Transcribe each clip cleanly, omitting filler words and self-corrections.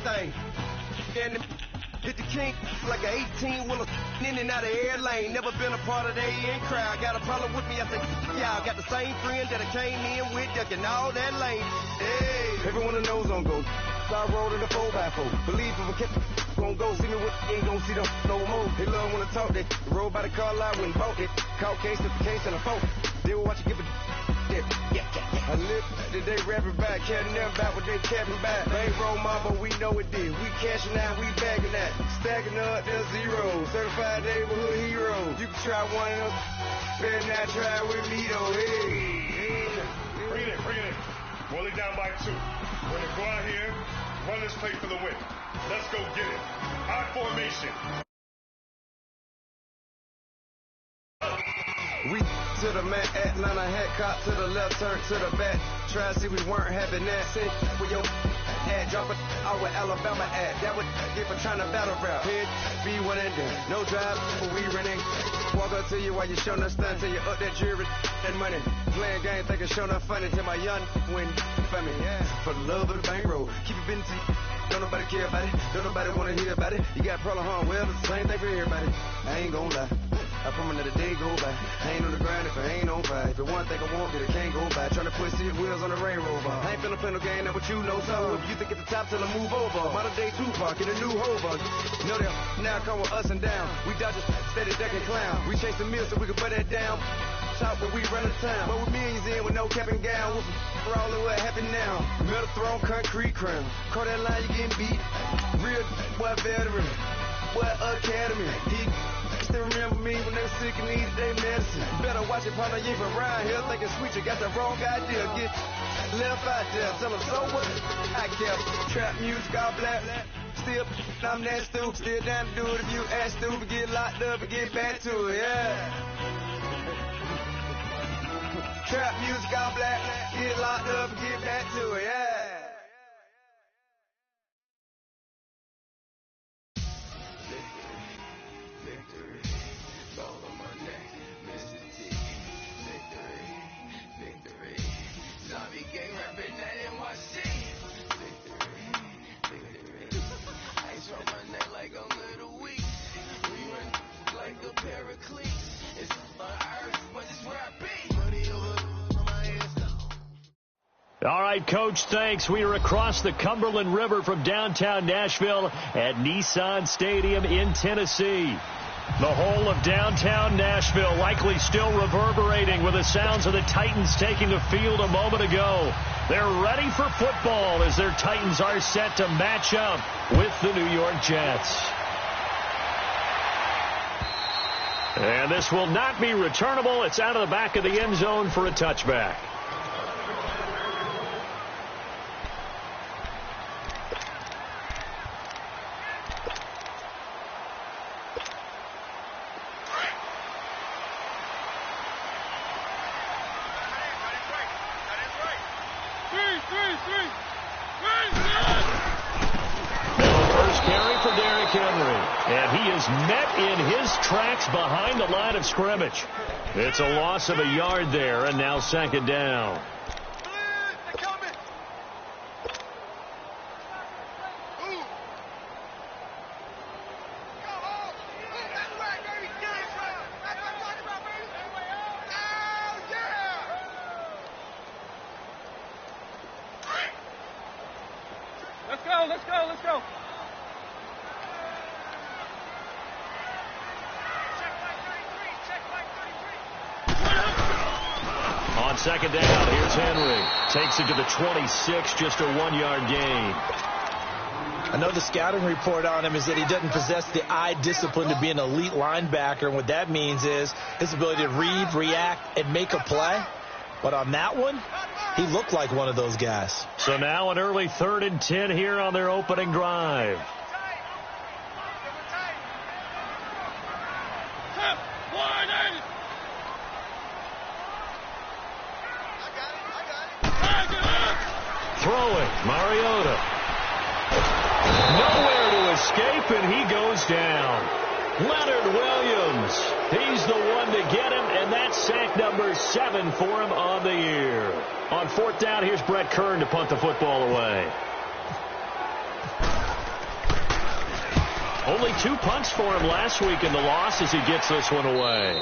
everything. And hit the king like an 18-wheeler in and out of air lane. Never been a part of the AN crowd. Got a problem with me, I say, y'all got the same friend that I came in with, ducking all that lane. Hey, everyone that knows on go. I rolled in the 4x4. Believe if I kept gon' go see me with ain't gon' see them no more. They love when I talk, they roll by the car lot when bought it. Caught case to the case and a phone. They will watch you give it. Yeah. I live today rapping back, carrying them back what they capping back. Bankroll mama, we know it did. We cashing out, we bagging that. Stacking up, there's zero. Certified neighborhood heroes. You can try one of them. Better not try with me though. Hey. Bring it in. Rolling down by 2. We're gonna go out here, run this play for the win. Let's go get it. High formation. We to the man, Atlanta head cop to the left, turn to the back. Try to see we weren't having that. Say with your ad, drop it out with Alabama ad. That would get for trying to battle rap. Head, be one and done. No drive, but we running. Walk up to you while you showing us stun till you up that jewelry and money. Playing game, thinking showing up funny till my young win for me. Yeah. For the love of the bankroll, keep it busy. Don't nobody care about it. Don't nobody wanna hear about it. You got problem, huh? Well, it's the same thing for everybody. I ain't gonna lie. I promise another day go by. I ain't on the grind if I ain't on fire. If it one thing I want, then it can't go by. Trying to put seat wheels on the railroad bar. I ain't finna play no game, that what you know. So if you think at the top till I move over. Modern day Tupac in a new hover. Know that now come with us and down. We dodge a steady decking clown. We chase the meal so we can put that down. Shop when we run the town. But with millions in with no cap and gown. We're all in what happened now. Metal throne, concrete crown. Call that line, you getting beat. Real boy veteran. Boy academy. He still remember me when they were sick and needed their medicine. Better watch it, partner, you ain't from around here thinking sweet, you got the wrong idea. Get left out there, tell them so what? I kept trap music all black. Still, I'm that stupid, still down to do it if you act stupid. Get locked up and get back to it, yeah. Trap music all black, get locked up and get back to it, yeah. All right, Coach, thanks. We are across the Cumberland River from downtown Nashville at Nissan Stadium in Tennessee. The whole of downtown Nashville likely still reverberating with the sounds of the Titans taking the field a moment ago. They're ready for football as their Titans are set to match up with the New York Jets. And this will not be returnable. It's out of the back of the end zone for a touchback. Behind the line of scrimmage. It's a loss of a yard there, and now second down. Let's go. On second down, here's Henry. Takes it to the 26, just a 1-yard gain. I know the scouting report on him is that he doesn't possess the eye discipline to be an elite linebacker. And what that means is his ability to read, react, and make a play. But on that one, he looked like one of those guys. So now an early 3rd and 10 here on their opening drive. Throwing, Mariota. Nowhere to escape, and he goes down. Leonard Williams, he's the one to get him, and that's sack number 7 for him on the year. On 4th down, here's Brett Kern to punt the football away. Only 2 punts for him last week in the loss as he gets this one away.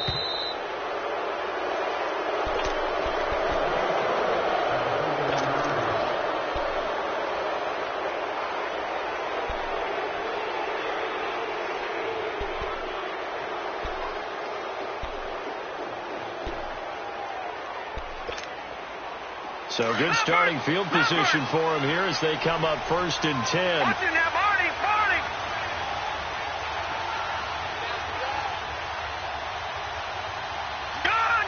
So good starting field position for him here as they come up 1st and 10. Watching now, Barney. Gun.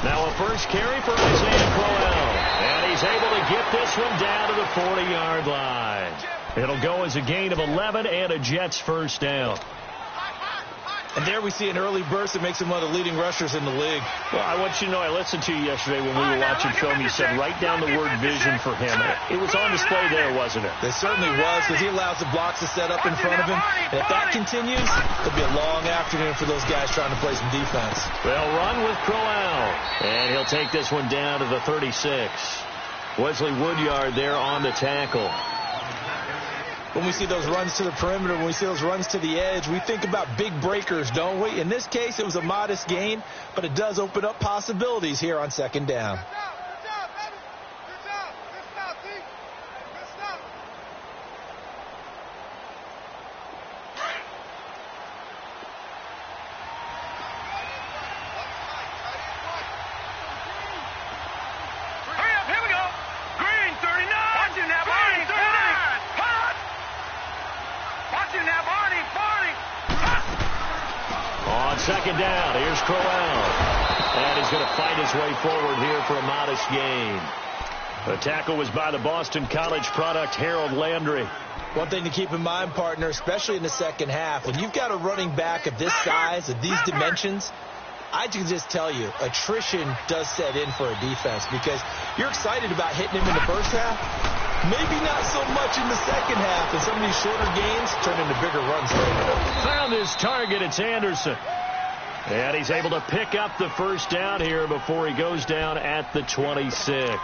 Now a first carry for Isaiah Crowell. And he's able to get this one down to the 40-yard line. It'll go as a gain of 11 and a Jets first down. And there we see an early burst that makes him one of the leading rushers in the league. Well, I want you to know, I listened to you yesterday when we were watching film. You said write down the word vision for him. It was on display there, wasn't it? It certainly was, because he allows the blocks to set up in front of him. And if that continues, it'll be a long afternoon for those guys trying to play some defense. Well, run with Crowell. And he'll take this one down to the 36. Wesley Woodyard there on the tackle. When we see those runs to the perimeter, when we see those runs to the edge, we think about big breakers, don't we? In this case, it was a modest gain, but it does open up possibilities here on 2nd down. On 2nd down, here's Crowell. And he's going to fight his way forward here for a modest gain. The tackle was by the Boston College product, Harold Landry. One thing to keep in mind, partner, especially in the second half, when you've got a running back of this size, of these dimensions, I can just tell you, attrition does set in for a defense because you're excited about hitting him in the first half. Maybe not so much in the second half, and some of these shorter gains turn into bigger runs later. Found his target. It's Anderson. And he's able to pick up the first down here before he goes down at the 26.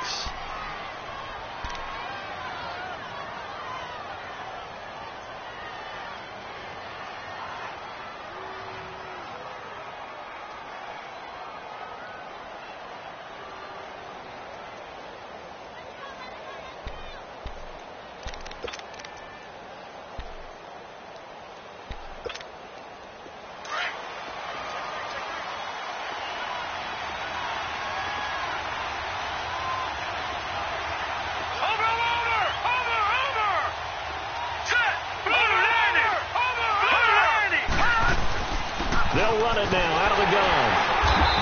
They'll run it now out of the gun.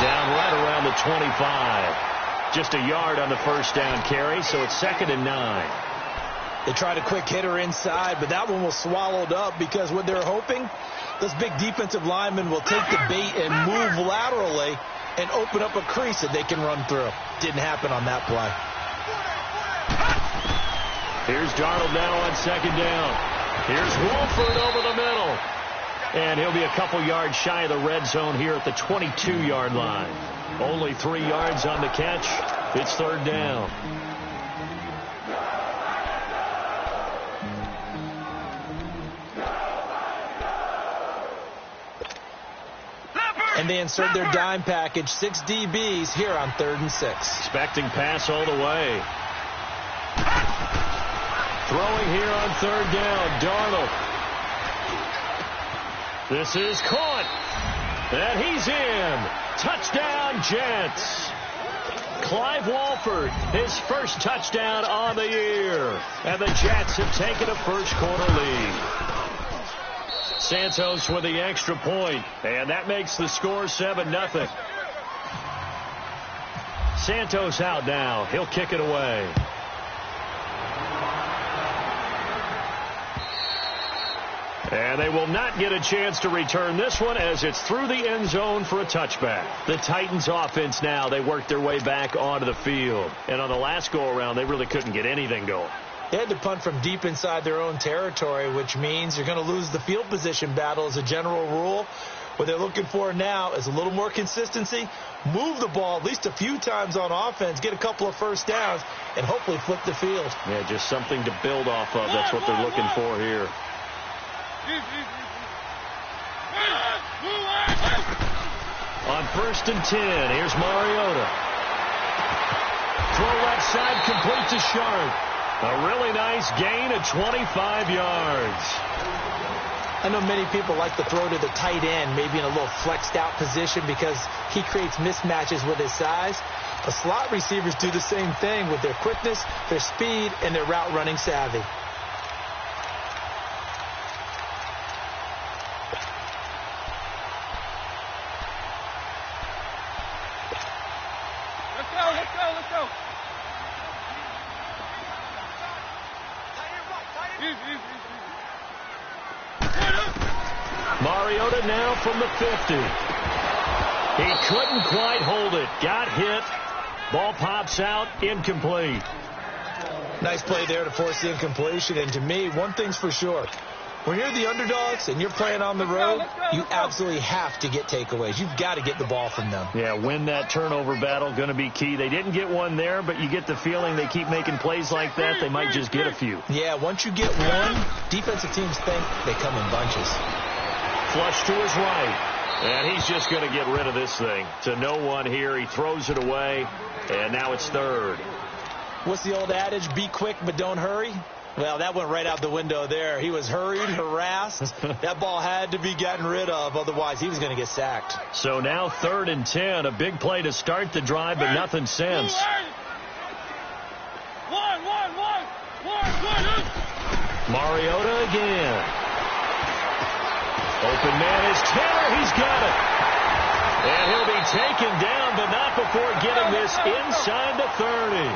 Down right around the 25. Just a yard on the first down carry, so it's 2nd and 9. They tried a quick hitter inside, but that one was swallowed up because what they're hoping, those big defensive linemen will take the bait and move laterally and open up a crease that they can run through. Didn't happen on that play. Here's Darnold now on 2nd down. Here's Wolford over the middle. And he'll be a couple yards shy of the red zone here at the 22-yard line. Only 3 yards on the catch. It's 3rd down. And they insert their dime package, 6 DBs here on 3rd and 6. Expecting pass all the way. Throwing here on 3rd down, Darnold. This is caught. And he's in. Touchdown, Jets. Clive Walford, his first touchdown on the year. And the Jets have taken a first-quarter lead. Santos with the extra point. And that makes the score 7-0. Santos out now. He'll kick it away. And they will not get a chance to return this one as it's through the end zone for a touchback. The Titans offense now, they worked their way back onto the field. And on the last go-around, they really couldn't get anything going. They had to punt from deep inside their own territory, which means you're going to lose the field position battle as a general rule. What they're looking for now is a little more consistency, move the ball at least a few times on offense, get a couple of first downs, and hopefully flip the field. Yeah, just something to build off of. That's what they're looking for here. On 1st and 10, here's Mariota. Throw left side, complete to Sharp. A really nice gain of 25 yards. I know many people like to throw to the tight end, maybe in a little flexed out position because he creates mismatches with his size. The slot receivers do the same thing with their quickness, their speed, and their route running savvy. Let's go. Mariota now from the 50. He couldn't quite hold it. Got hit. Ball pops out. Incomplete. Nice play there to force the incompletion. And to me, one thing's for sure. When you're the underdogs and you're playing on the road, you absolutely have to get takeaways. You've got to get the ball from them. Yeah, win that turnover battle, going to be key. They didn't get one there, but you get the feeling they keep making plays like that, they might just get a few. Yeah, once you get one, defensive teams think they come in bunches. Flush to his right, and he's just going to get rid of this thing. To no one here, he throws it away, and now it's 3rd. What's the old adage? Be quick, but don't hurry. Well, that went right out the window there. He was hurried, harassed. That ball had to be gotten rid of, otherwise he was going to get sacked. So now 3rd and 10, a big play to start the drive, but nothing since. Mariota again. Open man is Taylor. He's got it. And he'll be taken down, but not before getting this inside the 30.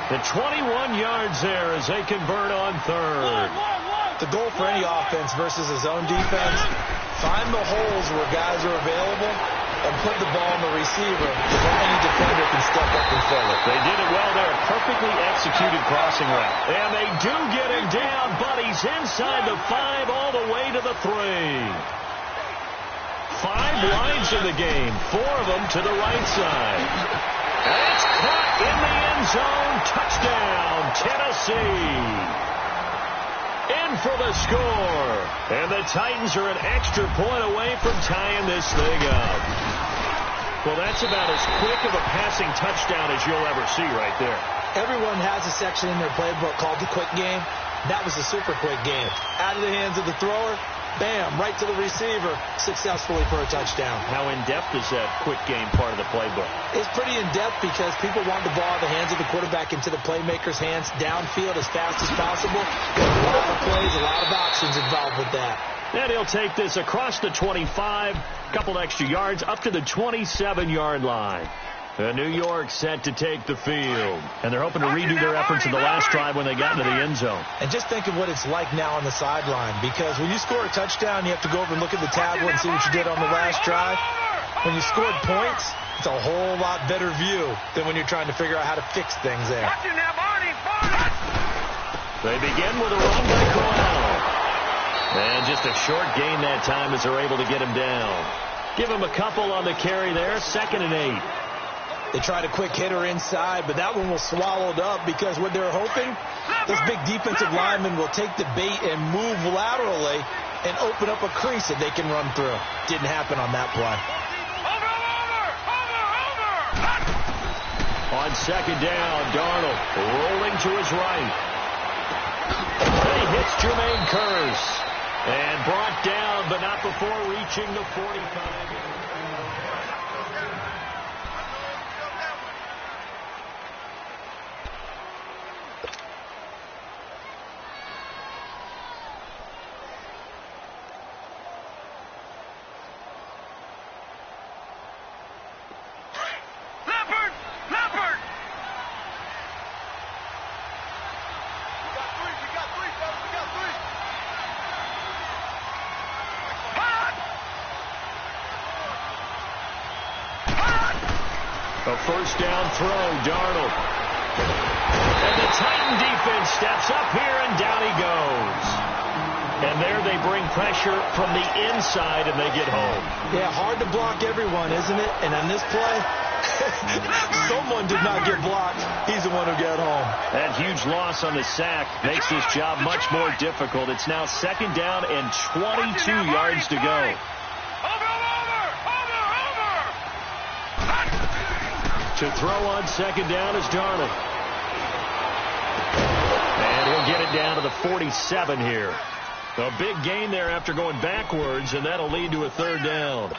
The 21 yards there as they convert on 3rd. The goal for any offense versus his own defense, find the holes where guys are available and put the ball on the receiver before any defender can step up and fill it. They did it well there. A perfectly executed crossing route. And they do get him down, but he's inside the 5 all the way to the 3. 5 lines in the game, 4 of them to the right side. And it's caught in the end zone. Touchdown, Tennessee. In for the score. And the Titans are an extra point away from tying this thing up. Well, that's about as quick of a passing touchdown as you'll ever see right there. Everyone has a section in their playbook called the quick game. That was a super quick game. Out of the hands of the thrower, bam, right to the receiver, successfully for a touchdown. How in-depth is that quick game part of the playbook? It's pretty in-depth because people want the ball out of the hands of the quarterback into the playmaker's hands downfield as fast as possible. There's a lot of plays, a lot of options involved with that. And he'll take this across the 25, a couple extra yards, up to the 27-yard line. New York set to take the field. And they're hoping to redo their efforts in the last drive when they got into the end zone. And just think of what it's like now on the sideline. Because when you score a touchdown, you have to go over and look at the tablet and see what you did on the last drive. When you scored points, it's a whole lot better view than when you're trying to figure out how to fix things there. They begin with a run by Corral. And just a short gain that time as they're able to get him down. Give him a couple on the carry there, 2nd and 8. They tried a quick hitter inside, but that one was swallowed up because what they're hoping, this big defensive lineman will take the bait and move laterally and open up a crease that they can run through. Didn't happen on that play. On 2nd down, Darnold rolling to his right. And he hits Jermaine Kearse. And brought down, but not before reaching the 45. A first down throw, Darnold. And the Titan defense steps up here, and down he goes. And there they bring pressure from the inside, and they get home. Yeah, hard to block everyone, isn't it? And on this play, someone did not get blocked. He's the one who got home. That huge loss on the sack makes this job much more difficult. It's now 2nd down and 22 yards to go. To throw on 2nd down is Darnold. And he'll get it down to the 47 here. A big gain there after going backwards, and that'll lead to a 3rd down.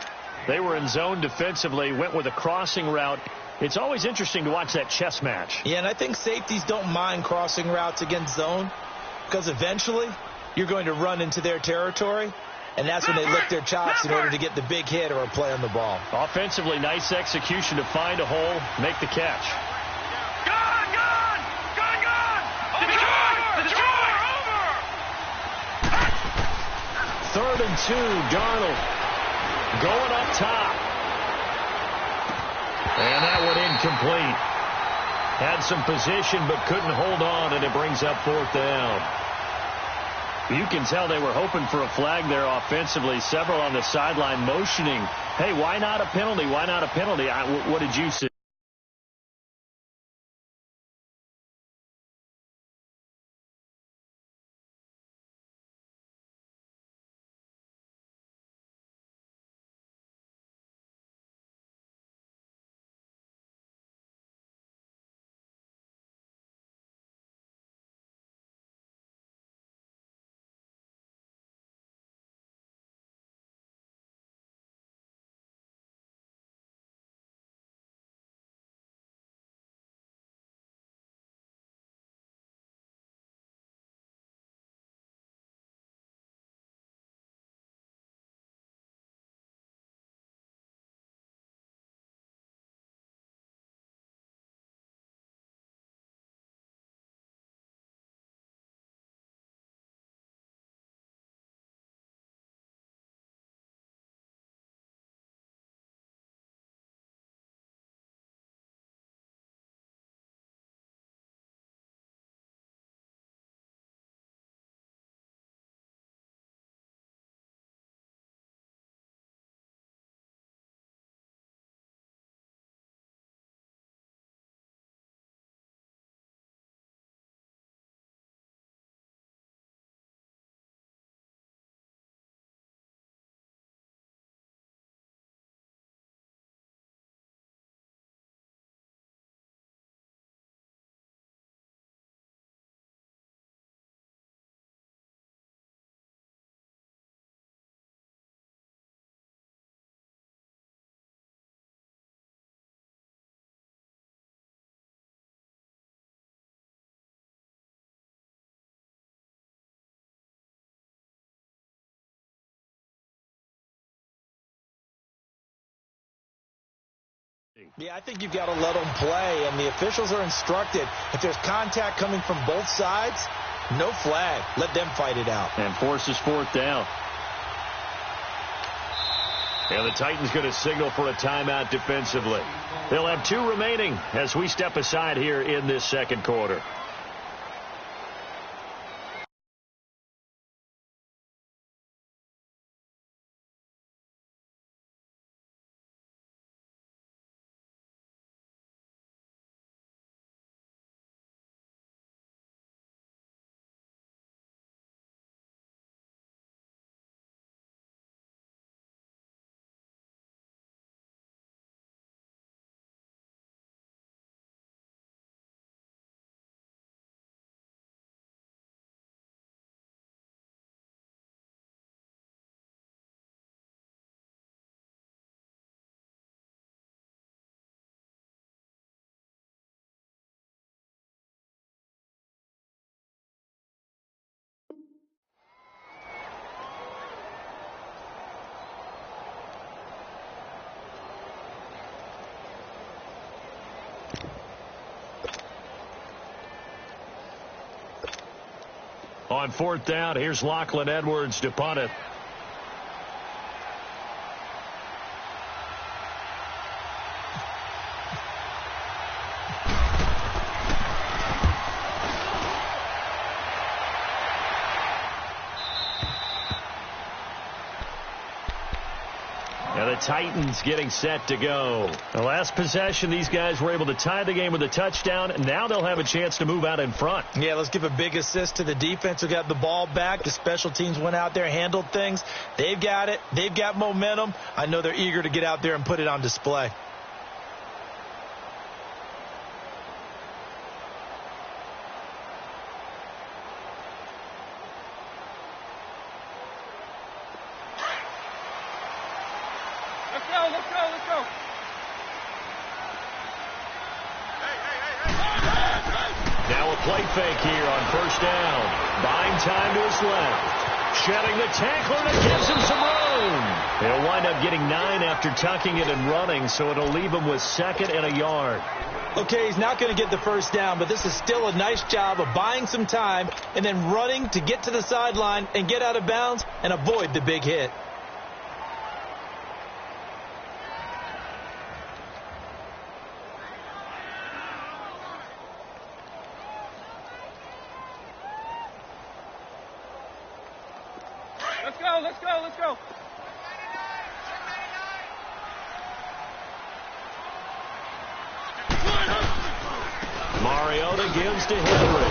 They were in zone defensively, went with a crossing route. It's always interesting to watch that chess match. Yeah, and I think safeties don't mind crossing routes against zone because eventually you're going to run into their territory, and that's when they lick their chops in order to get the big hit or a play on the ball. Offensively, nice execution to find a hole, make the catch. Third and 2, Darnold going up top. And that one incomplete. Had some position but couldn't hold on, and it brings up 4th down. You can tell they were hoping for a flag there offensively. Several on the sideline motioning, hey, why not a penalty? Why not a penalty? What did you see? Yeah, I think you've got to let them play, and the officials are instructed, if there's contact coming from both sides, no flag. Let them fight it out. And forces 4th down. And the Titans going to signal for a timeout defensively. They'll have 2 remaining as we step aside here in this 2nd quarter. On 4th down, here's Lachlan Edwards to punt it. Titans getting set to go. The last possession, these guys were able to tie the game with a touchdown, and now they'll have a chance to move out in front. Yeah, let's give a big assist to the defense who got the ball back. The special teams went out there, handled things. They've got it. They've got momentum. I know they're eager to get out there and put it on display. Let's go. Now a play fake here on first down. Buying time to his left. Shedding the tackler that gives him some room. He'll wind up getting 9 after tucking it and running, so it'll leave him with 2nd and a yard. Okay, he's not going to get the first down, but this is still a nice job of buying some time and then running to get to the sideline and get out of bounds and avoid the big hit. Let's go. Mariota gives to Henry.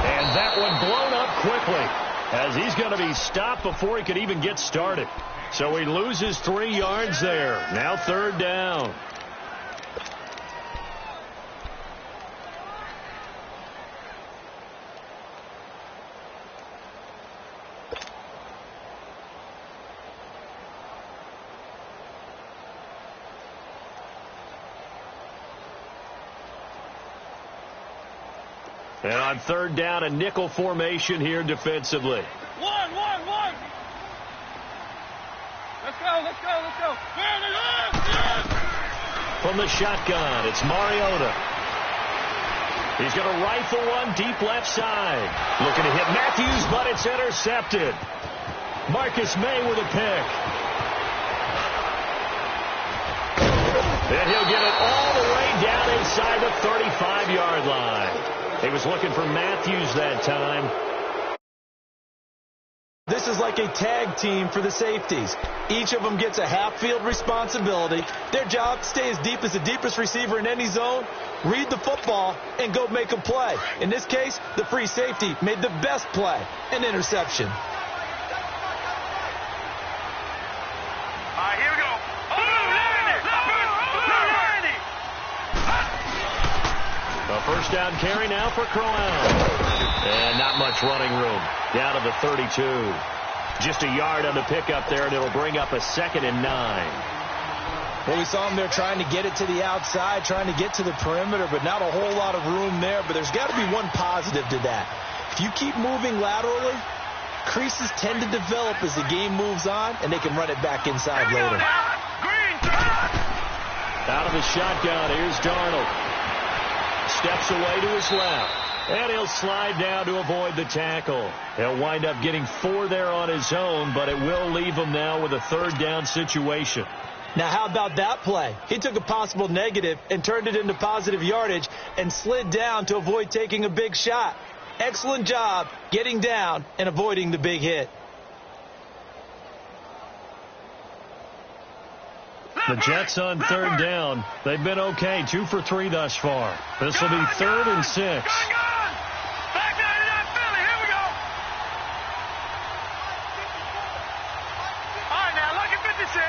And that one blown up quickly as he's going to be stopped before he could even get started. So he loses 3 yards there. Now 3rd down. And on 3rd down, a nickel formation here defensively. One. Let's go. From the shotgun, it's Mariota. He's going to rifle one deep left side. Looking to hit Matthews, but it's intercepted. Marcus May with a pick. And he'll get it all the way down inside the 35-yard line. He was looking for Matthews that time. This is like a tag team for the safeties. Each of them gets a half-field responsibility. Their job, stay as deep as the deepest receiver in any zone, read the football, and go make a play. In this case, the free safety made the best play, an interception. Here we go. A first down carry now for Crowell. And not much running room. Down to the 32. Just a yard on the pickup there, and it'll bring up a 2nd and 9. Well, we saw him there trying to get it to the outside, trying to get to the perimeter, but not a whole lot of room there. But there's got to be one positive to that. If you keep moving laterally, creases tend to develop as the game moves on, and they can run it back inside later. Out of the shotgun, here's Darnold. Steps away to his left. And he'll slide down to avoid the tackle. He'll wind up getting 4 there on his own, but it will leave him now with a 3rd down situation. Now, how about that play? He took a possible negative and turned it into positive yardage and slid down to avoid taking a big shot. Excellent job getting down and avoiding the big hit. The Jets on 3rd down. They've been okay, 2 for 3 thus far. This will be 3rd and 6. Back down to that Philly. Here we go. All right, now, Lucky 56.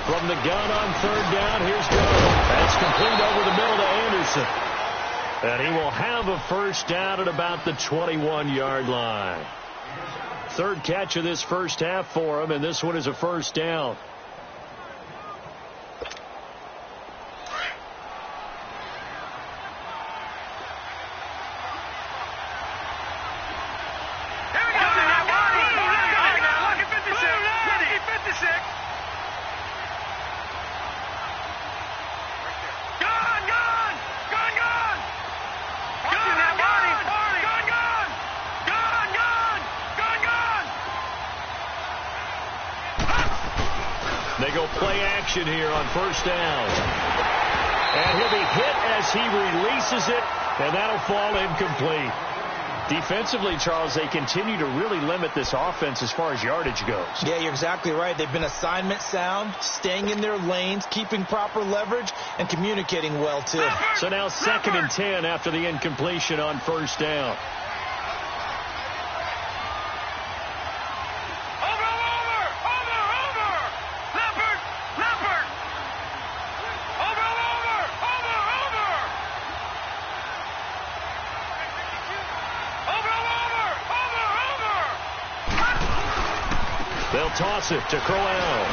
From the gun on 3rd down, here's Darnold. That's complete over the middle to Anderson. And he will have a first down at about the 21-yard line. 3rd catch of this first half for him, and this one is a first down. They go play action here on first down. And he'll be hit as he releases it, and that'll fall incomplete. Defensively, Charles, they continue to really limit this offense as far as yardage goes. Yeah, you're exactly right. They've been assignment sound, staying in their lanes, keeping proper leverage, and communicating well, too. So now 2nd and 10 after the incompletion on 1st down. They'll toss it to Crowell.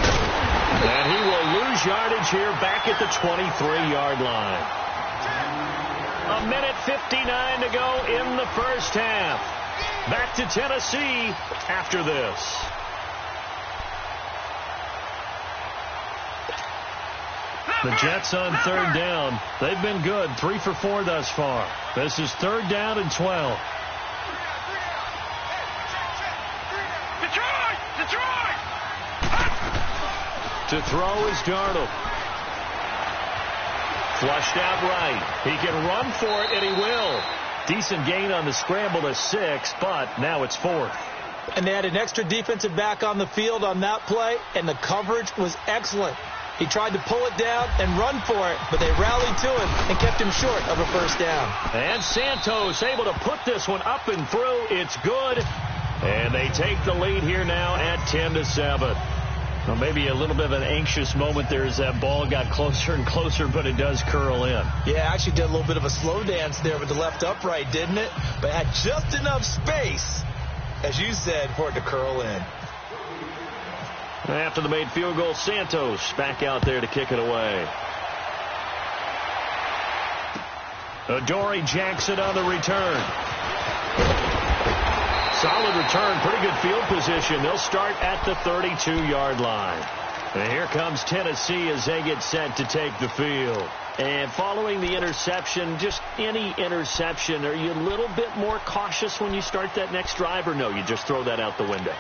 And he will lose yardage here back at the 23-yard line. 1:59 to go in the first half. Back to Tennessee after this. The Jets on 3rd down. They've been good, 3 for 4 thus far. This is 3rd down and 12. To throw is Darnold. Flushed out right. He can run for it, and he will. Decent gain on the scramble to 6, but now it's 4th. And they had an extra defensive back on the field on that play, and the coverage was excellent. He tried to pull it down and run for it, but they rallied to him and kept him short of a 1st down. And Santos able to put this one up and through. It's good. And they take the lead here now at 10-7. Well, maybe a little bit of an anxious moment there as that ball got closer and closer, but it does curl in. Yeah, actually did a little bit of a slow dance there with the left upright, didn't it? But had just enough space, as you said, for it to curl in. After the made field goal, Santos back out there to kick it away. Adoree Jackson on the return. Solid return, pretty good field position. They'll start at the 32-yard line. And here comes Tennessee as they get set to take the field. And following the interception, just any interception, are you a little bit more cautious when you start that next drive, or no, you just throw that out the window?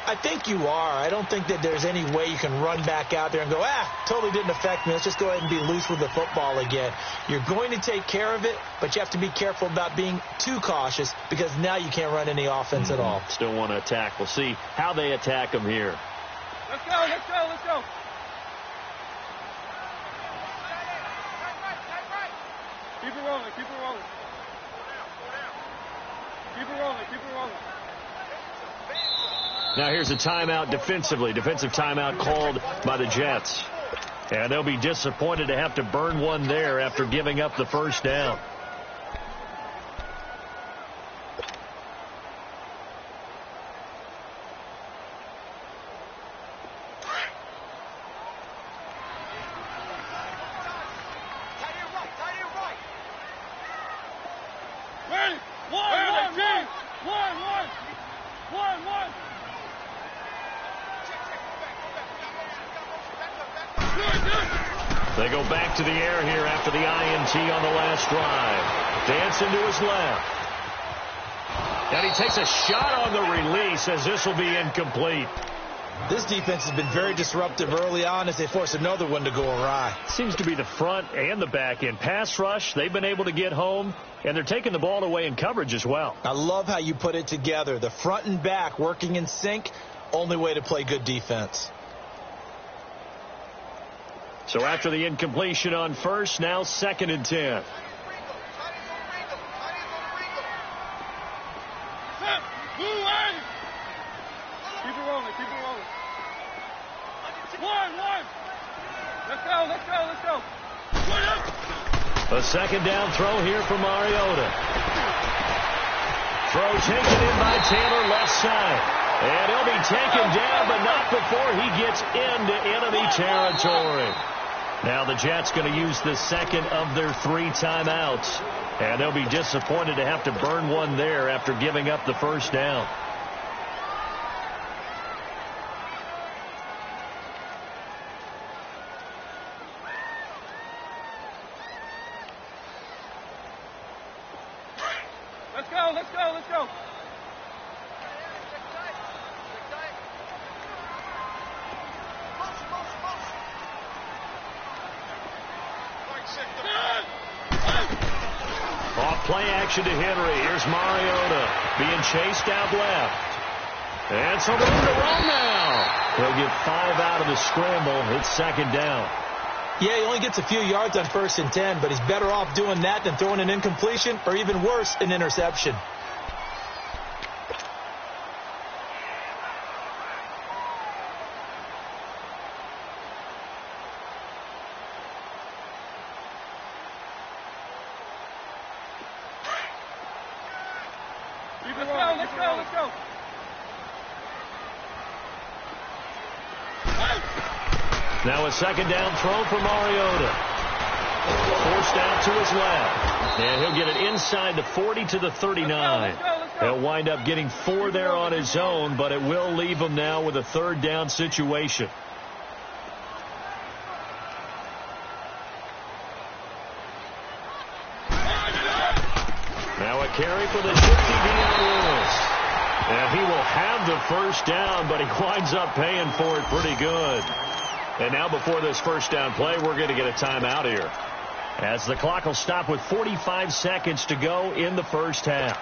I think you are. I don't think that there's any way you can run back out there and go, totally didn't affect me. Let's just go ahead and be loose with the football again. You're going to take care of it, but you have to be careful about being too cautious because now you can't run any offense at all. Still want to attack. We'll see how they attack them here. Let's go, let's go, let's go. Keep it rolling, keep it rolling. Keep it rolling, keep it rolling. Now here's a timeout defensively. Defensive timeout called by the Jets. And they'll be disappointed to have to burn one there after giving up the 1st down. They go back to the air here after the INT on the last drive. Dancing to his left. And he takes a shot on the release as this will be incomplete. This defense has been very disruptive early on as they force another one to go awry. Seems to be the front and the back end. Pass rush, they've been able to get home, and they're taking the ball away in coverage as well. I love how you put it together. The front and back working in sync, only way to play good defense. So after the incompletion on 1st, now 2nd and 10. Keep it rolling, keep it rolling. One. Let's go, let's go, let's go. A 2nd down throw here for Mariota. Throw taken in by Taylor left side. And he'll be taken down, but not before he gets into enemy territory. Now the Jets going to use the 2nd of their 3 timeouts. And they'll be disappointed to have to burn one there after giving up the 1st down. Let's go, let's go, let's go. Off play action to Henry. Here's Mariota being chased out left. And some room to run now. He'll get 5 out of the scramble. It's second down. Yeah, he only gets a few yards on 1st and 10, but he's better off doing that than throwing an incompletion or even worse, an interception. Let's go. Now a second down throw for Mariota. Forced out to his left. And he'll get it inside the 40 to the 39. He'll wind up getting 4 there on his own, but it will leave him now with a 3rd down situation. Now a carry for the shifty Deion Lewis. And he will have the 1st down, but he winds up paying for it pretty good. And now before this 1st down play, we're going to get a timeout here, as the clock will stop with 45 seconds to go in the 1st half.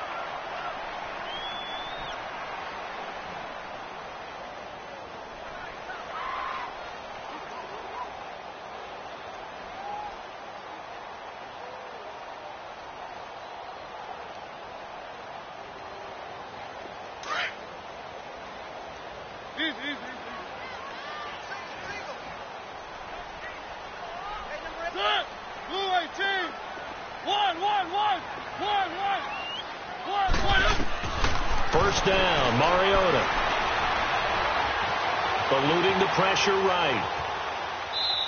Easy. Blue 18. One. 1st down, Mariota. Eluding the pressure right.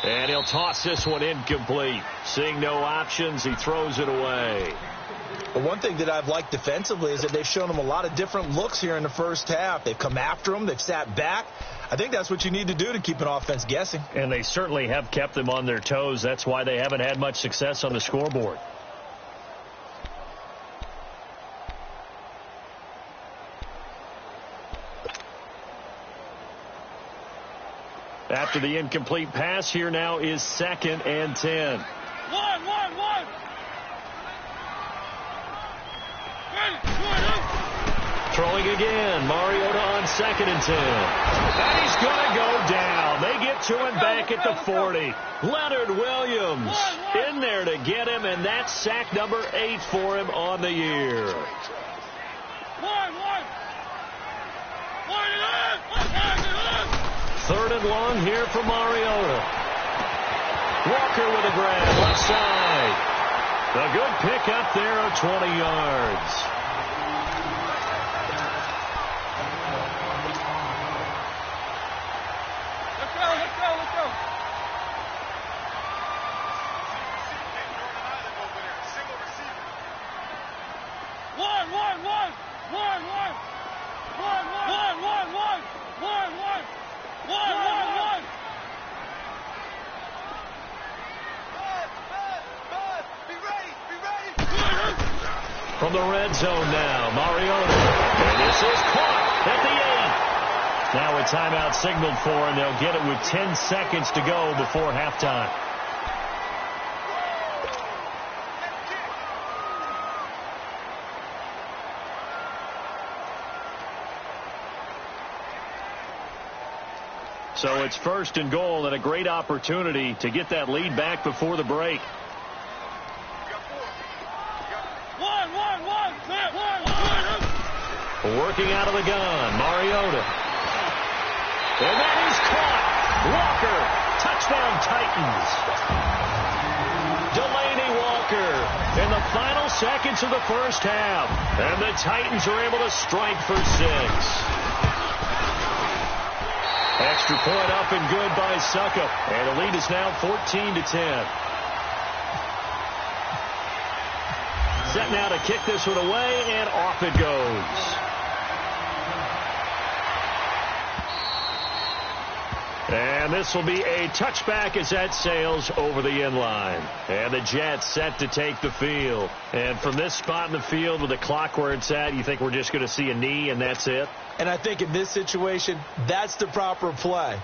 And he'll toss this one incomplete. Seeing no options, he throws it away. But one thing that I've liked defensively is that they've shown him a lot of different looks here in the 1st half. They've come after him. They've sat back. I think that's what you need to do to keep an offense guessing. And they certainly have kept them on their toes. That's why they haven't had much success on the scoreboard. After the incomplete pass, here now is 2nd and 10. One. Throwing again. Mariota on 2nd and 10. And he's going to go down. They get to him back at the 40. Leonard Williams in there to get him, and that's sack number 8 for him on the year. One. 3rd and long here for Mariota. Walker with a grab left side. A good pickup there of 20 yards. Let's go. One. Be ready. From the red zone now, Mariota. And this is caught at the 8. Now a timeout signaled for, and they'll get it with 10 seconds to go before halftime. So it's 1st and goal, and a great opportunity to get that lead back before the break. Working out of the gun, Mariota. And that is caught. Walker, touchdown Titans. Delaney Walker in the final seconds of the 1st half. And the Titans are able to strike for 6. Extra point up and good by Suckup. And the lead is now 14-10. Set now to kick this one away, and off it goes. And this will be a touchback as that sails over the end line. And the Jets set to take the field. And from this spot in the field with the clock where it's at, you think we're just going to see a knee and that's it? And I think in this situation, that's the proper play.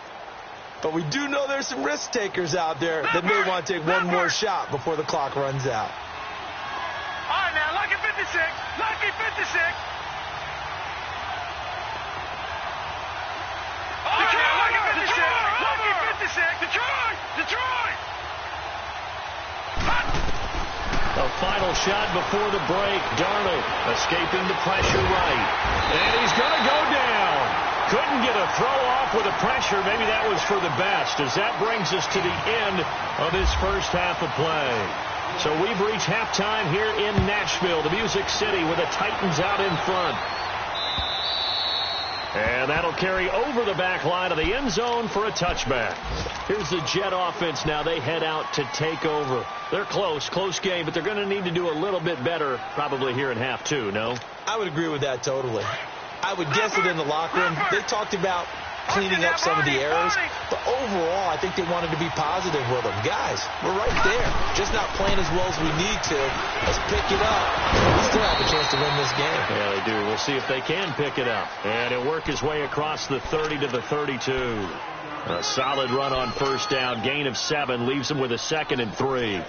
But we do know there's some risk takers out there that may want to take one more shot before the clock runs out. All right. right, now, lucky 56. Lucky 56. Detroit! A final shot before the break. Darnold escaping the pressure right. And he's going to go down. Couldn't get a throw off with the pressure. Maybe that was for the best, as that brings us to the end of this first half of play. So we've reached halftime here in Nashville, the Music City, with the Titans out in front. And that'll carry over the back line of the end zone for a touchback. Here's the Jet offense now. They head out to take over. They're close game, but they're going to need to do a little bit better probably here in half two, no? I would agree with that totally. I would guess it in the locker room. They talked about cleaning up some of the errors, but overall, I think they wanted to be positive with them. Guys, we're right there. Just not playing as well as we need to. Let's pick it up. We still have a chance to win this game. Yeah, they do. We'll see if they can pick it up. And he'll work his way across the 30 to the 32. A solid run on first down. Gain of 7 leaves him with a 2nd and 3.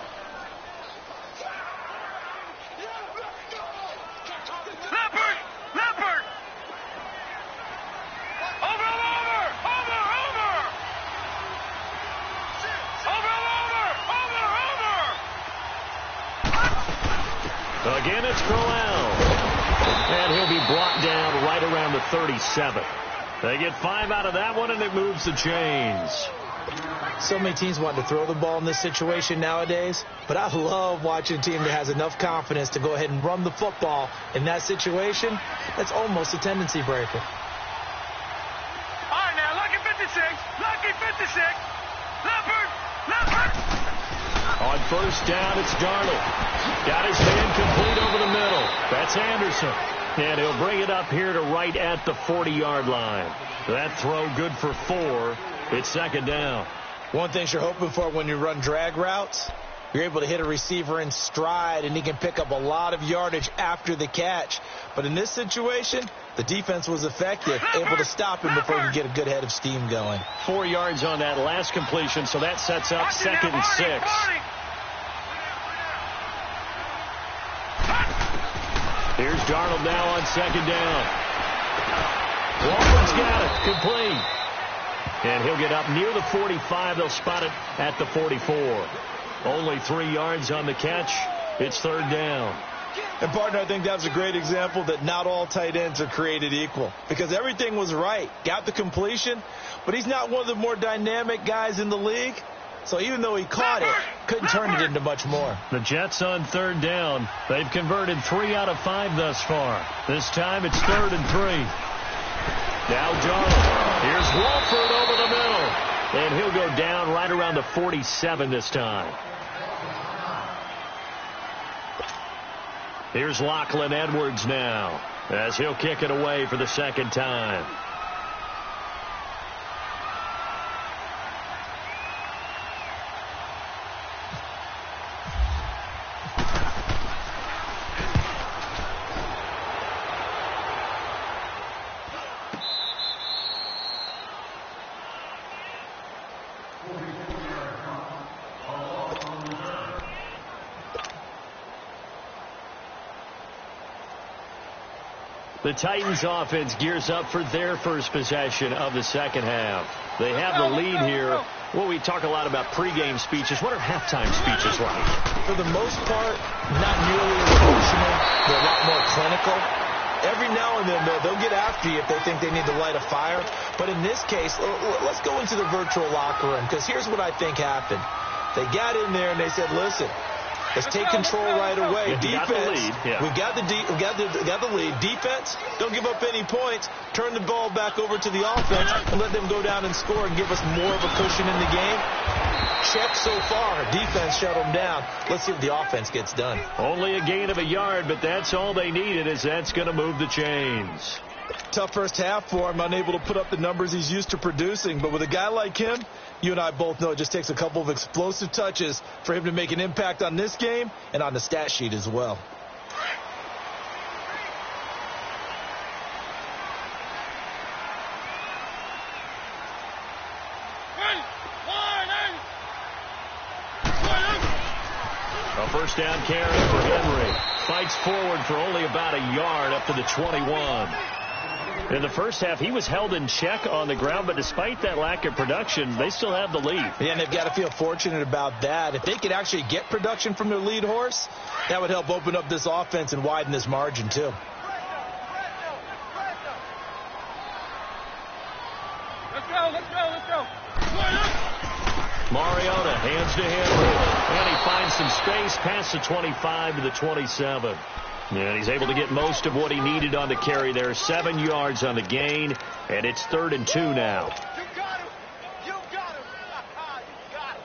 Again, it's Crowell. And he'll be brought down right around the 37. They get 5 out of that one, and it moves the chains. So many teams want to throw the ball in this situation nowadays, but I love watching a team that has enough confidence to go ahead and run the football in that situation. That's almost a tendency breaker. All right, now, lucky 56. Lucky 56. Leopard. On first down, it's Darnold. Got his man complete over the middle. That's Anderson. And he'll bring it up here to right at the 40-yard line. That throw good for 4. It's 2nd down. One thing you're hoping for when you run drag routes, you're able to hit a receiver in stride, and he can pick up a lot of yardage after the catch. But in this situation, the defense was effective, able to stop him before he could get a good head of steam going. 4 yards on that last completion, so that sets up 2nd and 6. Here's Darnold now on 2nd down. Walford's got it. Complete. And he'll get up near the 45. They'll spot it at the 44. Only 3 yards on the catch. It's 3rd down. And, partner, I think that was a great example that not all tight ends are created equal, because everything was right. Got the completion, but he's not one of the more dynamic guys in the league. So even though he caught it, couldn't turn it into much more. The Jets on 3rd down. They've converted 3 out of 5 thus far. This time it's 3rd and 3. Now Darnold. Here's Walford over the middle. And he'll go down right around the 47 this time. Here's Lachlan Edwards now, as he'll kick it away for the 2nd time. The Titans offense gears up for their first possession of the 2nd half. They have the lead here. Well, we talk a lot about pregame speeches. What are halftime speeches like? For the most part, not nearly as emotional. They're a lot more clinical. Every now and then, they'll get after you if they think they need to light a fire. But in this case, let's go into the virtual locker room, because here's what I think happened. They got in there and they said, listen, let's take control right away. Defense, we've got the lead. Defense, don't give up any points. Turn the ball back over to the offense and let them go down and score and give us more of a cushion in the game. Check so far. Defense shut them down. Let's see if the offense gets done. Only a gain of a yard, but that's all they needed, as that's going to move the chains. Tough first half for him, unable to put up the numbers he's used to producing. But with a guy like him, you and I both know it just takes a couple of explosive touches for him to make an impact on this game and on the stat sheet as well. A first down carry for Henry. Fights forward for only about a yard up to the 21. In the first half, he was held in check on the ground, but despite that lack of production, they still have the lead. Yeah, and they've got to feel fortunate about that. If they could actually get production from their lead horse, that would help open up this offense and widen this margin, too. Let's go. Mariota hands to Henry, and he finds some space past the 25 to the 27. And he's able to get most of what he needed on the carry there. 7 yards on the gain, and it's 3rd and 2 now. You got him. You got him. You got him.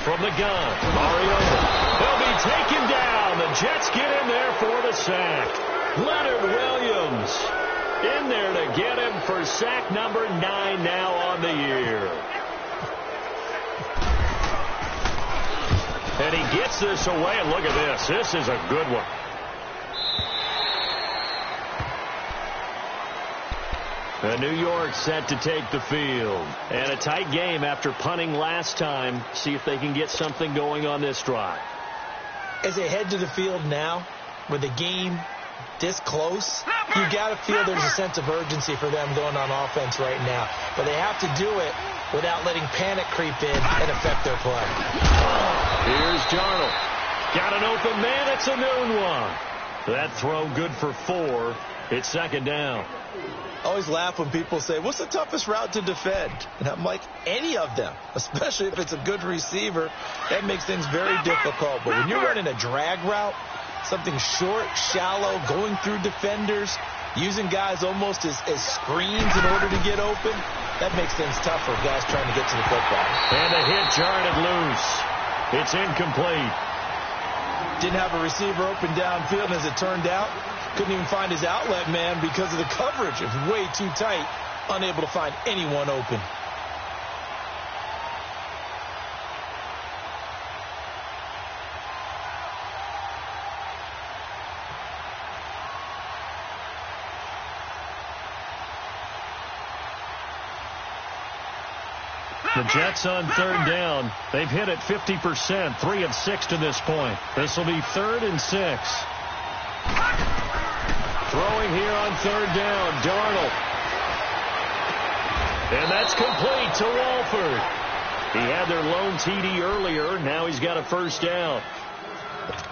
From the gun, Mariota. He'll be taken down. The Jets get in there for the sack. Leonard Williams in there to get him for sack number 9 now on the year. And he gets this away. And look at this. This is a good one. And New York set to take the field. And a tight game after punting last time. See if they can get something going on this drive. As they head to the field now, with the game this close, you got to feel there's a sense of urgency for them going on offense right now. But they have to do it without letting panic creep in and affect their play. Here's Darnold. Got an open man. It's a noon one. That throw good for 4. It's 2nd down. I always laugh when people say, what's the toughest route to defend? And I'm like, any of them, especially if it's a good receiver. That makes things very difficult. But when you're running a drag route, something short, shallow, going through defenders, using guys almost as screens in order to get open, that makes things tough for guys trying to get to the football. And the hit jarred it loose. It's incomplete. Didn't have a receiver open downfield, and as it turned out, couldn't even find his outlet man because of the coverage. It was way too tight, unable to find anyone open. The Jets on 3rd down. They've hit it 50%, 3 of 6 to this point. This will be 3rd and 6. Throwing here on 3rd down, Darnold. And that's complete to Walford. He had their lone TD earlier. Now he's got a first down.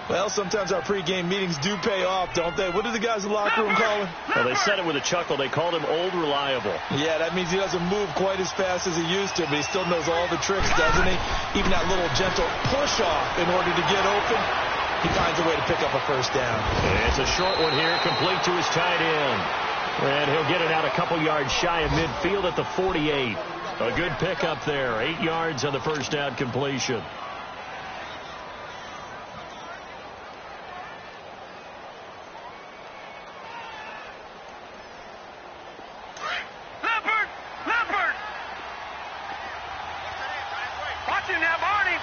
Well, sometimes our pregame meetings do pay off, don't they? What do the guys in the locker room call him? Well, they said it with a chuckle. They called him Old Reliable. Yeah, that means he doesn't move quite as fast as he used to, but he still knows all the tricks, doesn't he? Even that little gentle push-off in order to get open. He finds a way to pick up a first down. And it's a short one here, complete to his tight end. And he'll get it out a couple yards shy of midfield at the 48. A good pickup there, 8 yards on the first down completion. Leopard! Watch him now, Barney!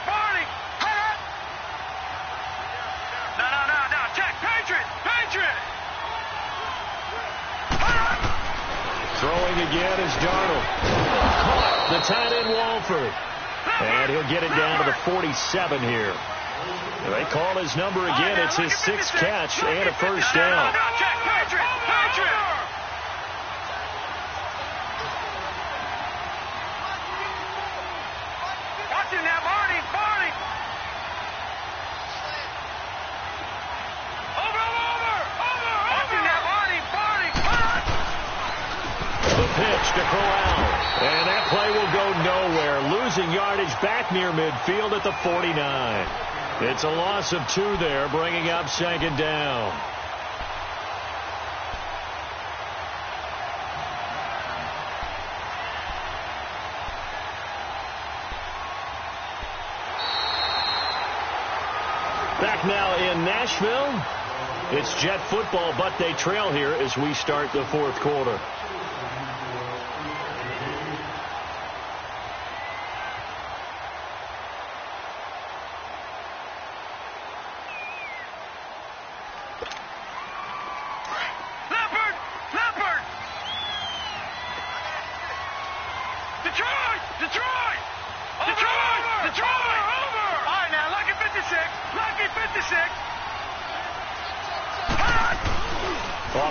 No, check, Patriot! Throwing again is Darnold. Caught the tight end Walford. And he'll get it down to the 47 here. They call his number again. It's his 6th catch and a first down. Check, Patriot! Watch him now, Barney! Over! Watch him now, Barney! The pitch to Corral. And that play will go nowhere. Losing yardage back near midfield at the 49. It's a loss of 2 there, bringing up 2nd down. Back now in Nashville. It's Jet football, but they trail here as we start the 4th quarter.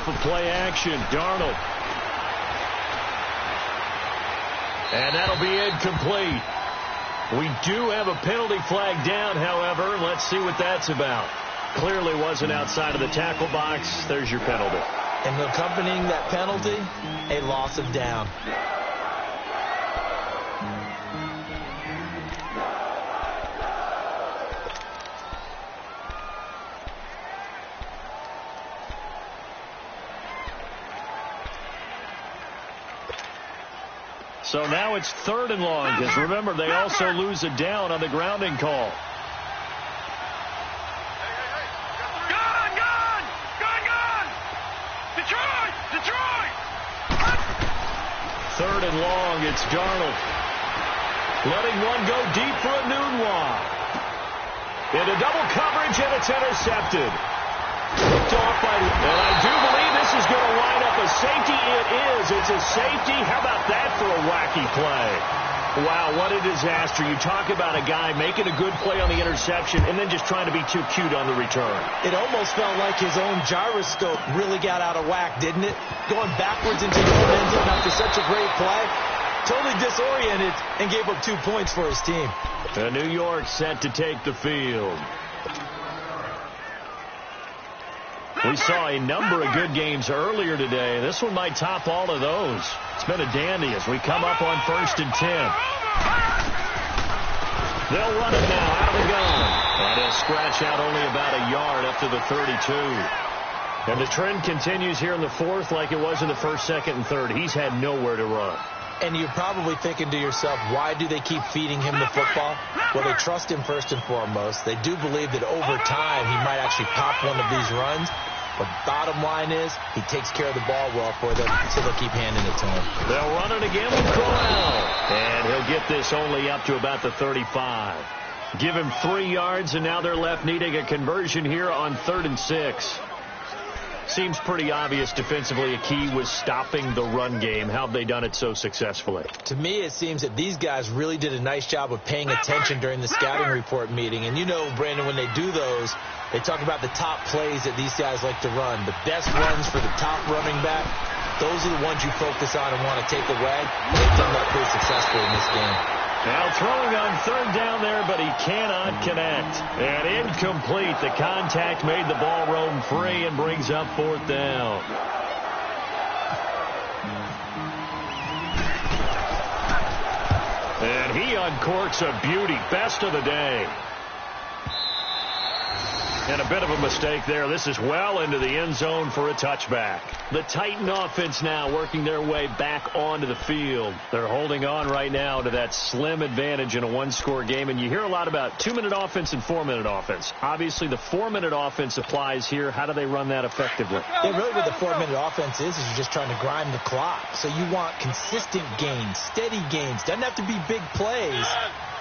off of play action. Darnold. And that'll be incomplete. We do have a penalty flag down, however. Let's see what that's about. Clearly wasn't outside of the tackle box. There's your penalty. And accompanying that penalty, a loss of down. So now it's 3rd and long, because remember, they also lose a down on the grounding call. Detroit! 3rd and long, it's Darnold. Letting one go deep for a Nunwa. Into double coverage, and it's intercepted. Picked off by, and I do believe this is going to line up a safety. It is. It's a safety. How about that for a wacky play? Wow, what a disaster. You talk about a guy making a good play on the interception and then just trying to be too cute on the return. It almost felt like his own gyroscope really got out of whack, didn't it? Going backwards into the end zone after such a great play. Totally disoriented and gave up 2 points for his team. New York set to take the field. We saw a number of good games earlier today. This one might top all of those. It's been a dandy as we come up on 1st and 10. They'll run it now out of the gun. And he'll scratch out only about a yard up to the 32. And the trend continues here in the 4th like it was in the 1st, 2nd, and 3rd. He's had nowhere to run. And you're probably thinking to yourself, why do they keep feeding him the football? Well, they trust him first and foremost. They do believe that over time he might actually pop one of these runs. But bottom line is, he takes care of the ball well for them, so they'll keep handing it to him. They'll run it again with Corral. And he'll get this only up to about the 35. Give him 3 yards, and now they're left needing a conversion here on 3rd and 6. Seems pretty obvious defensively a key was stopping the run game. How have they done it so successfully? To me, it seems that these guys really did a nice job of paying attention during the scouting report meeting. And you know, Brandon, when they do those, they talk about the top plays that these guys like to run. The best runs for the top running back, those are the ones you focus on and want to take away. They've done that pretty successfully in this game. Now throwing on 3rd down there, but he cannot connect. And incomplete. The contact made the ball roam free and brings up 4th down. And he uncorks a beauty. Best of the day. And a bit of a mistake there. This is well into the end zone for a touchback. The Titan offense now working their way back onto the field. They're holding on right now to that slim advantage in a 1-score game. And you hear a lot about 2-minute offense and 4-minute offense. Obviously, the 4-minute offense applies here. How do they run that effectively? Yeah, really what the 4-minute offense is you're just trying to grind the clock. So you want consistent gains, steady gains. Doesn't have to be big plays,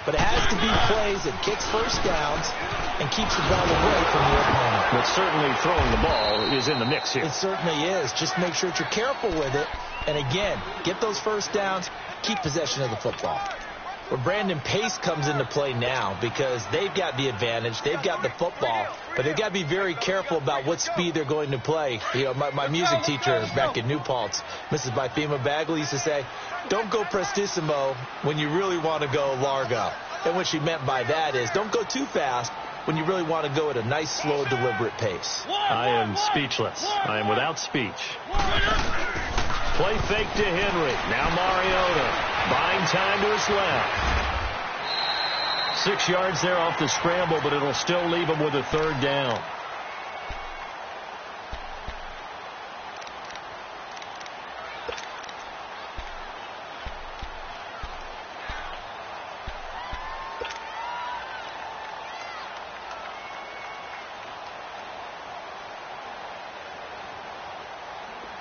but it has to be plays that kicks first downs and keeps the ball away from the opponent. But certainly throwing the ball is in the mix here. It certainly is. Just make sure that you're careful with it. And again, get those first downs, keep possession of the football. Where Brandon, pace comes into play now because they've got the advantage. They've got the football, but they've got to be very careful about what speed they're going to play. You know, my music teacher back in New Paltz, Mrs. Bythema Bagley, used to say, don't go prestissimo when you really want to go largo. And what she meant by that is don't go too fast when you really want to go at a nice, slow, deliberate pace. I am speechless. I am without speech. Play fake to Henry. Now Mariota buying time to his left. 6 yards there off the scramble, but it'll still leave him with a 3rd down.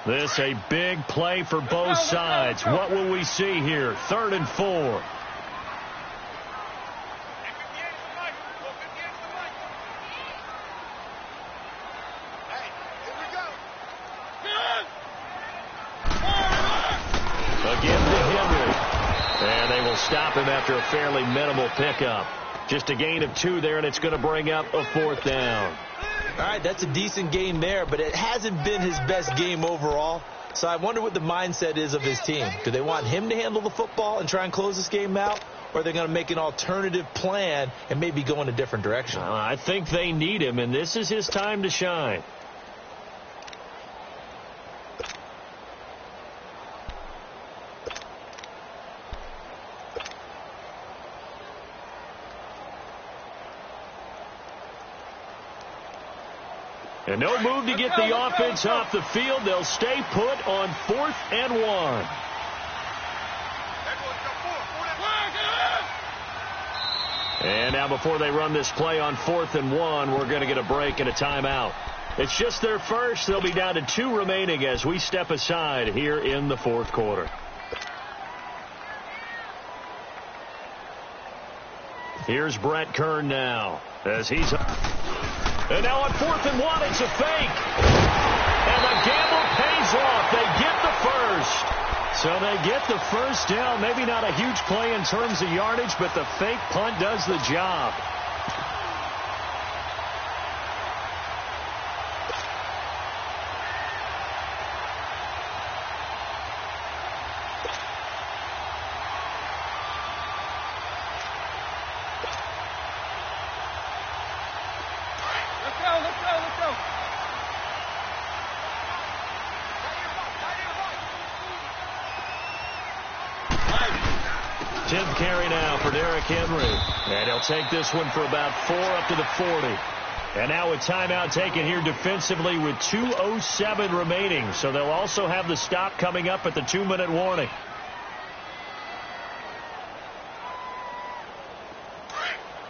This a big play for both sides. What will we see here? 3rd and 4. Again to Henry. And they will stop him after a fairly minimal pickup. Just a gain of 2 there, and it's going to bring up a 4th down. All right, that's a decent game there, but it hasn't been his best game overall. So I wonder what the mindset is of his team. Do they want him to handle the football and try and close this game out? Or are they going to make an alternative plan and maybe go in a different direction? I think they need him, and this is his time to shine. And no move to get the offense off the field. They'll stay put on 4th and 1. And now before they run this play on 4th and 1, we're going to get a break and a timeout. It's just their first. They'll be down to 2 remaining as we step aside here in the 4th quarter. Here's Brett Kern now as he's... And now on 4th and 1, it's a fake. And the gamble pays off. They get the first. So they get the first down. Maybe not a huge play in terms of yardage, but the fake punt does the job. Carry now for Derrick Henry. And he'll take this one for about 4 up to the 40. And now a timeout taken here defensively with 2:07 remaining. So they'll also have the stop coming up at the 2-minute warning.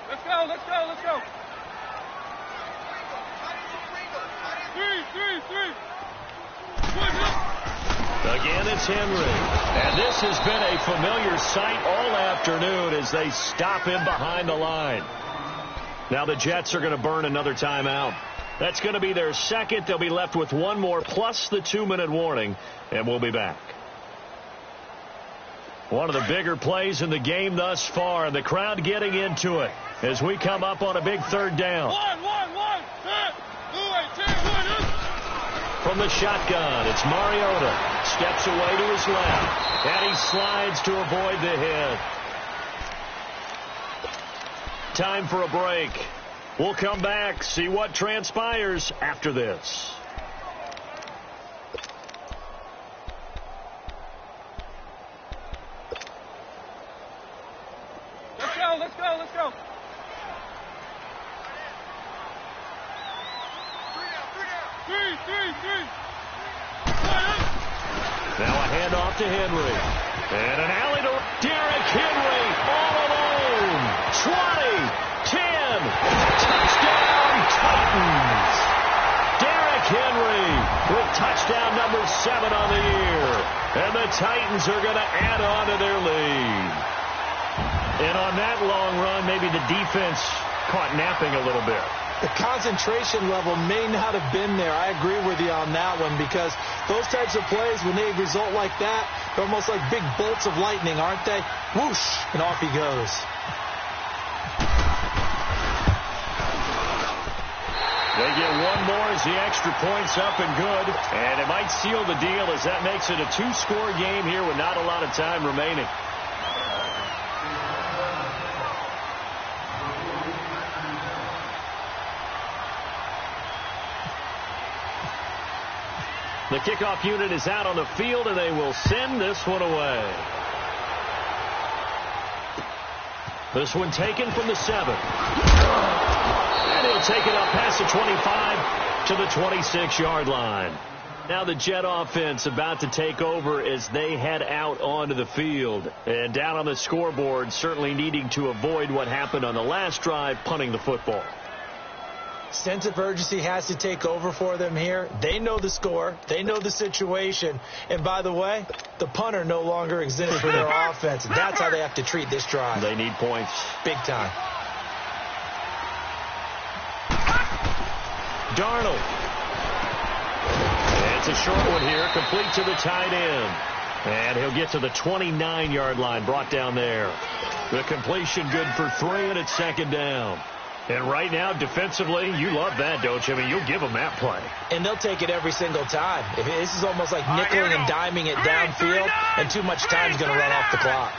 Let's go, let's go, let's go. 3. Again, it's Henry. And this has been a familiar sight all afternoon as they stop him behind the line. Now the Jets are going to burn another timeout. That's going to be their second. They'll be left with 1 more plus the 2-minute warning, and we'll be back. One of the bigger plays in the game thus far, and the crowd getting into it as we come up on a big 3rd down. From the shotgun, it's Mariota. Steps away to his left. And he slides to avoid the hit. Time for a break. We'll come back, see what transpires after this. Let's go, let's go, let's go. Three. Now a handoff to Henry. And an alley to Derrick Henry all alone. 20, 10, touchdown Titans. Derrick Henry with touchdown number 7 on the year. And the Titans are going to add on to their lead. And on that long run, maybe the defense caught napping a little bit. The concentration level may not have been there. I agree with you on that one because those types of plays, when they result like that, they're almost like big bolts of lightning, aren't they? Whoosh, and off he goes. They get 1 more as the extra point's up and good. And it might seal the deal as that makes it a 2-score game here with not a lot of time remaining. The kickoff unit is out on the field, and they will send this one away. This one taken from the 7. And he'll take it up past the 25 to the 26-yard line. Now the Jet offense about to take over as they head out onto the field. And down on the scoreboard, certainly needing to avoid what happened on the last drive, punting the football. Sense of urgency has to take over for them here. They know the score. They know the situation. And by the way, the punter no longer exists for their offense. That's how they have to treat this drive. They need points. Big time. Darnold. It's a short one here, complete to the tight end. And he'll get to the 29-yard line, brought down there. The completion good for 3, and it's 2nd down. And right now, defensively, you love that, don't you? I mean, you'll give them that play. And they'll take it every single time. This is almost like nickeling and diming it downfield, and too much time is going to run off the clock.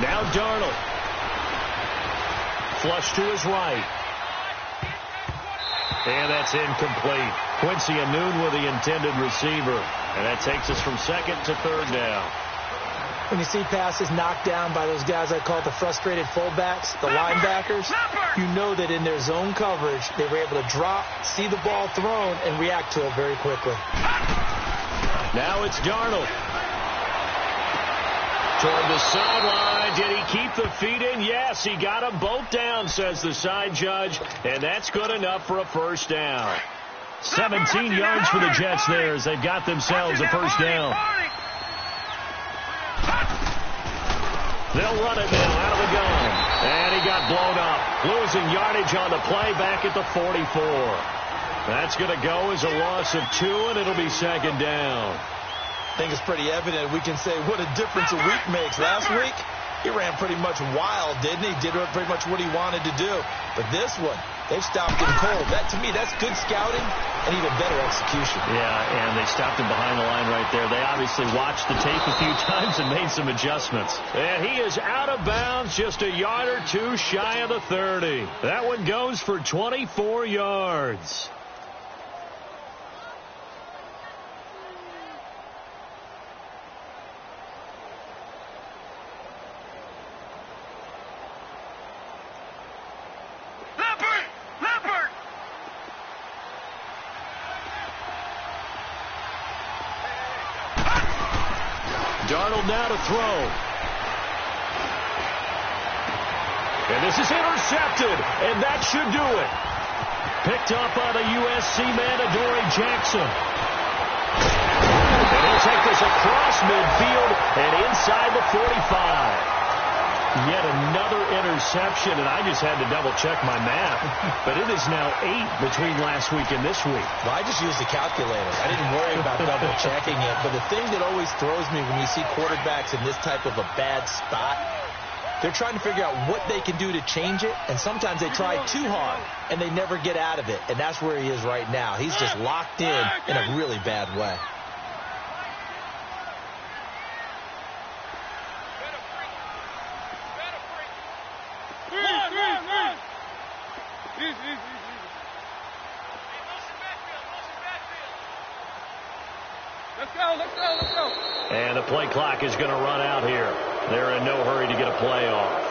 Now Darnold. Flush to his right. And that's incomplete. Quincy Anoon with the intended receiver. And that takes us from second to third down. When you see passes knocked down by those guys I call the frustrated fullbacks, the linebackers, you know that in their zone coverage, they were able to drop, see the ball thrown, and react to it very quickly. Now it's Darnold. Toward the sideline. Did he keep the feet in? Yes, he got them both down, says the side judge. And that's good enough for a first down. 17 yards for the Jets there as they've got themselves a first down. They'll run it now out of the gun. And he got blown up. Losing yardage on the play back at the 44. That's going to go as a loss of 2, and it'll be second down. I think it's pretty evident. We can say what a difference a week makes. Last week, he ran pretty much wild, didn't he? Did pretty much what he wanted to do. But this one, they've stopped him cold. That, to me, that's good scouting and even better execution. Yeah, and they stopped him behind the line right there. They obviously watched the tape a few times and made some adjustments. And he is out of bounds, just a yard or two shy of the 30. That one goes for 24 yards. Darnold now to throw. And this is intercepted, and that should do it. Picked up by the USC man, Adoree Jackson. And he'll take this across midfield and inside the 45. Yet another interception, and I just had to double-check my math. But it is now 8 between last week and this week. Well, I just used the calculator. I didn't worry about double-checking it. But the thing that always throws me when you see quarterbacks in this type of a bad spot, they're trying to figure out what they can do to change it, and sometimes they try too hard, and they never get out of it. And that's where he is right now. He's just locked in a really bad way. Let's go. And the play clock is going to run out here. They're in no hurry to get a play off.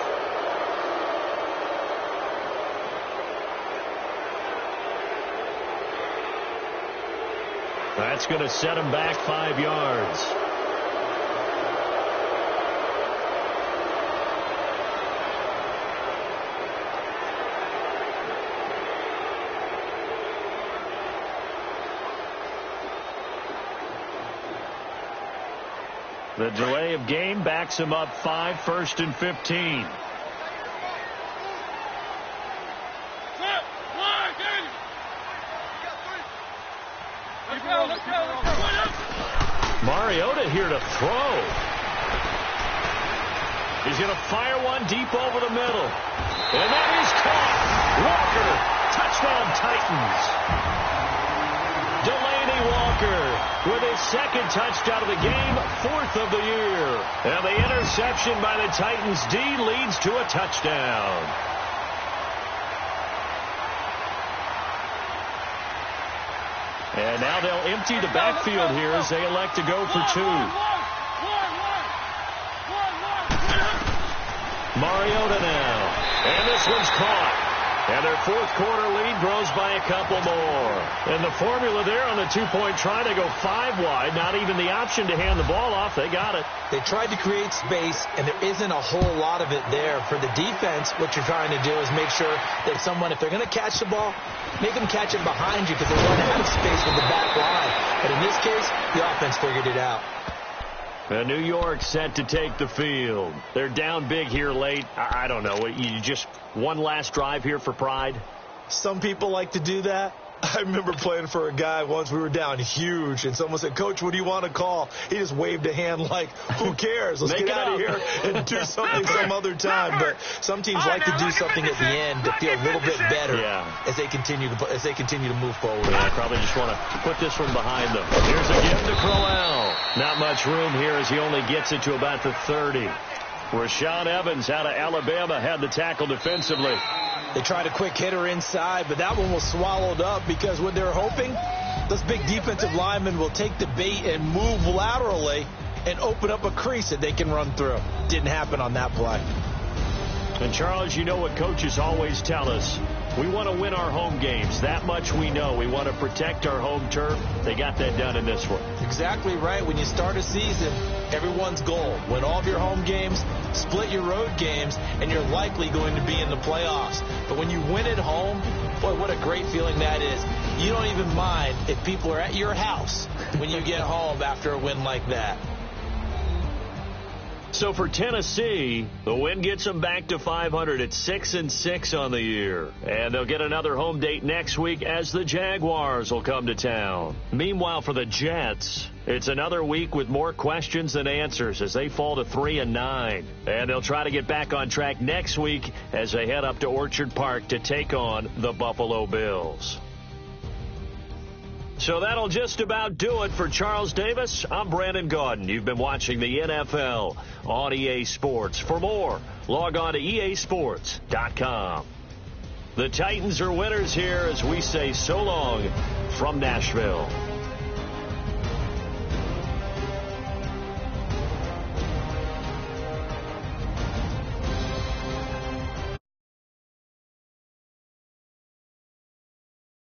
That's going to set him back 5 yards. The delay of game backs him up 5, 1st and 15. Mariota here to throw. He's going to fire one deep over the middle. And that is caught. Walker, touchdown Titans. Delaney Walker with his second touchdown of the game, 4th of the year. And the interception by the Titans D leads to a touchdown. And now they'll empty the backfield here as they elect to go for 2. Mariota now. And this one's caught. And their 4th quarter lead grows by a couple more. And the formula there on the 2-point try to go 5 wide. Not even the option to hand the ball off. They got it. They tried to create space, and there isn't a whole lot of it there. For the defense, what you're trying to do is make sure that if they're going to catch the ball, make them catch it behind you because they're running out of space with the back line. But in this case, the offense figured it out. And New York set to take the field. They're down big here late. I don't know. You just one last drive here for pride? Some people like to do that. I remember playing for a guy once. We were down huge, and someone said, "Coach, what do you want to call?" He just waved a hand like, who cares? Let's get out of here and do something some other time. But some teams like to do something at the end to feel a little bit better as they continue to move forward. Yeah, I probably just want to put this one behind them. Here's a give to Crowell. Not much room here as he only gets it to about the 30. Rashaan Evans out of Alabama had the tackle defensively. They tried a quick hitter inside, but that one was swallowed up because what they're hoping, those big defensive linemen will take the bait and move laterally and open up a crease that they can run through. Didn't happen on that play. And, Charles, you know what coaches always tell us. We want to win our home games. That much we know. We want to protect our home turf. They got that done in this one. Exactly right. When you start a season, everyone's goal, win all of your home games, split your road games, and you're likely going to be in the playoffs. But when you win at home, boy, what a great feeling that is. You don't even mind if people are at your house when you get home after a win like that. So for Tennessee, the win gets them back to 500 at 6-6 on the year. And they'll get another home date next week as the Jaguars will come to town. Meanwhile, for the Jets, it's another week with more questions than answers as they fall to 3-9. And they'll try to get back on track next week as they head up to Orchard Park to take on the Buffalo Bills. So that'll just about do it for Charles Davis. I'm Brandon Gaudin. You've been watching the NFL on EA Sports. For more, log on to easports.com. The Titans are winners here as we say so long from Nashville.